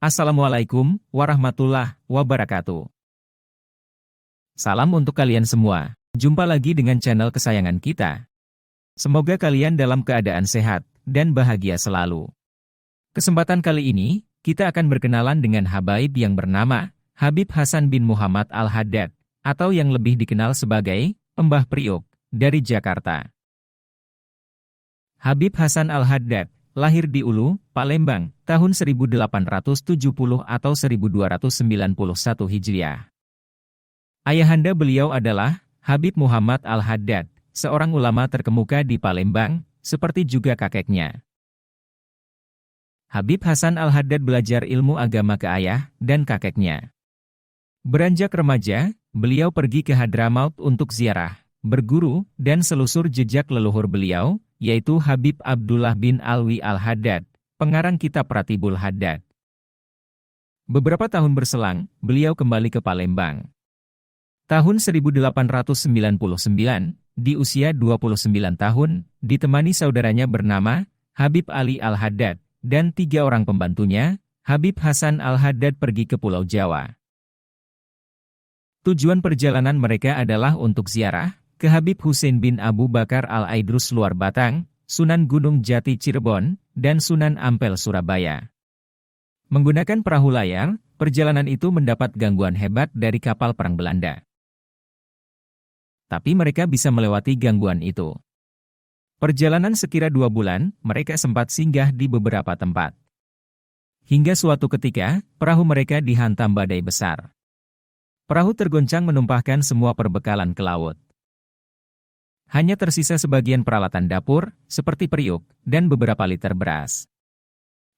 Assalamualaikum warahmatullahi wabarakatuh. Salam untuk kalian semua. Jumpa lagi dengan channel kesayangan kita. Semoga kalian dalam keadaan sehat dan bahagia selalu. Kesempatan kali ini, kita akan berkenalan dengan habaib yang bernama Habib Hasan bin Muhammad Al-Haddad, atau yang lebih dikenal sebagai Mbah Priuk, dari Jakarta. Habib Hasan Al-Haddad lahir di Ulu, Palembang, tahun 1870 atau 1291 Hijriah. Ayahanda beliau adalah Habib Muhammad Al-Haddad, seorang ulama terkemuka di Palembang, seperti juga kakeknya. Habib Hasan Al-Haddad belajar ilmu agama ke ayah dan kakeknya. Beranjak remaja, beliau pergi ke Hadramaut untuk ziarah, berguru, dan selusur jejak leluhur beliau, yaitu Habib Abdullah bin Alwi Al-Haddad, pengarang kitab Ratibul Haddad. Beberapa tahun berselang, beliau kembali ke Palembang. Tahun 1899, di usia 29 tahun, ditemani saudaranya bernama Habib Ali Al-Haddad, dan 3 orang pembantunya, Habib Hasan Al-Haddad pergi ke Pulau Jawa. Tujuan perjalanan mereka adalah untuk ziarah ke Habib Husein bin Abu Bakar Al-Aidrus Luar Batang, Sunan Gunung Jati Cirebon, dan Sunan Ampel Surabaya. Menggunakan perahu layar, perjalanan itu mendapat gangguan hebat dari kapal perang Belanda. Tapi mereka bisa melewati gangguan itu. Perjalanan sekira 2 bulan, mereka sempat singgah di beberapa tempat. Hingga suatu ketika, perahu mereka dihantam badai besar. Perahu tergoncang menumpahkan semua perbekalan ke laut. Hanya tersisa sebagian peralatan dapur, seperti periuk, dan beberapa liter beras.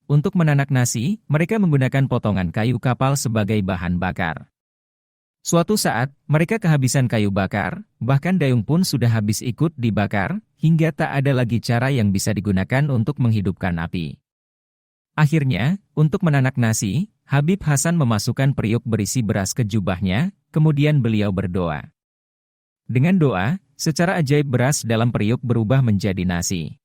Untuk menanak nasi, mereka menggunakan potongan kayu kapal sebagai bahan bakar. Suatu saat, mereka kehabisan kayu bakar, bahkan dayung pun sudah habis ikut dibakar, hingga tak ada lagi cara yang bisa digunakan untuk menghidupkan api. Akhirnya, untuk menanak nasi, Habib Hasan memasukkan periuk berisi beras ke jubahnya, kemudian beliau berdoa. Dengan doa, secara ajaib beras dalam periuk berubah menjadi nasi.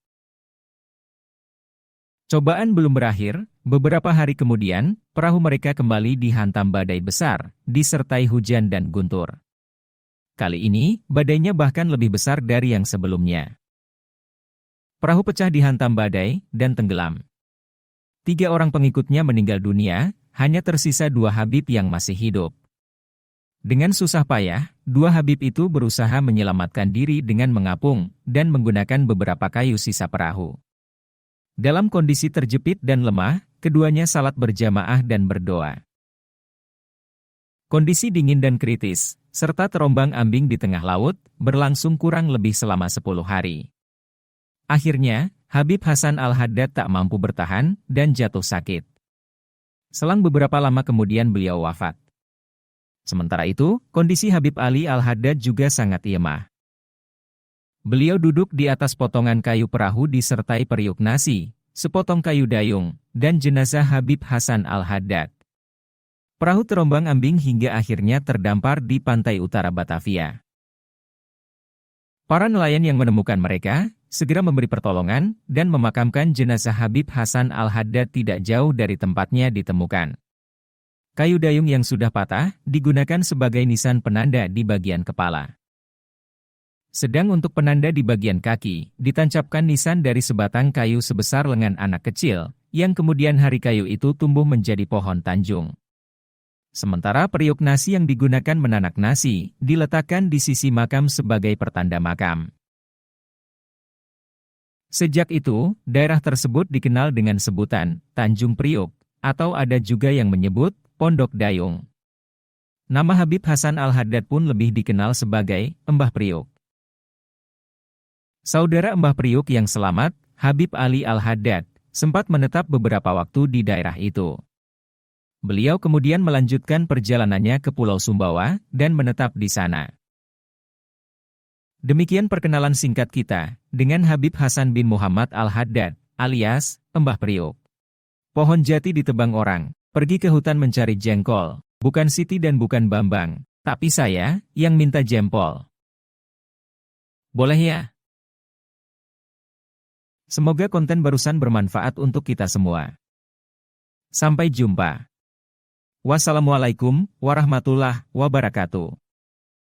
Cobaan belum berakhir, beberapa hari kemudian, perahu mereka kembali dihantam badai besar, disertai hujan dan guntur. Kali ini, badainya bahkan lebih besar dari yang sebelumnya. Perahu pecah dihantam badai, dan tenggelam. 3 orang pengikutnya meninggal dunia, hanya tersisa 2 Habib yang masih hidup. Dengan susah payah, 2 Habib itu berusaha menyelamatkan diri dengan mengapung dan menggunakan beberapa kayu sisa perahu. Dalam kondisi terjepit dan lemah, keduanya salat berjamaah dan berdoa. Kondisi dingin dan kritis, serta terombang-ambing di tengah laut, berlangsung kurang lebih selama 10 hari. Akhirnya, Habib Hasan Al-Haddad tak mampu bertahan dan jatuh sakit. Selang beberapa lama kemudian beliau wafat. Sementara itu, kondisi Habib Ali Al-Haddad juga sangat lemah. Beliau duduk di atas potongan kayu perahu disertai periuk nasi, sepotong kayu dayung, dan jenazah Habib Hasan Al-Haddad. Perahu terombang-ambing hingga akhirnya terdampar di pantai utara Batavia. Para nelayan yang menemukan mereka, segera memberi pertolongan, dan memakamkan jenazah Habib Hasan Al-Haddad tidak jauh dari tempatnya ditemukan. Kayu dayung yang sudah patah, digunakan sebagai nisan penanda di bagian kepala. Sedang untuk penanda di bagian kaki, ditancapkan nisan dari sebatang kayu sebesar lengan anak kecil, yang kemudian hari kayu itu tumbuh menjadi pohon tanjung. Sementara periuk nasi yang digunakan menanak nasi, diletakkan di sisi makam sebagai pertanda makam. Sejak itu, daerah tersebut dikenal dengan sebutan Tanjung Priuk, atau ada juga yang menyebut Pondok Dayung. Nama Habib Hasan Al-Haddad pun lebih dikenal sebagai Mbah Priuk. Saudara Mbah Priuk yang selamat, Habib Ali Al-Haddad, sempat menetap beberapa waktu di daerah itu. Beliau kemudian melanjutkan perjalanannya ke Pulau Sumbawa dan menetap di sana. Demikian perkenalan singkat kita dengan Habib Hasan bin Muhammad Al-Haddad, alias Mbah Priuk. Pohon jati ditebang orang, pergi ke hutan mencari jengkol, bukan Siti dan bukan Bambang, tapi saya yang minta jempol. Boleh ya? Semoga konten barusan bermanfaat untuk kita semua. Sampai jumpa. Wassalamualaikum warahmatullahi wabarakatuh.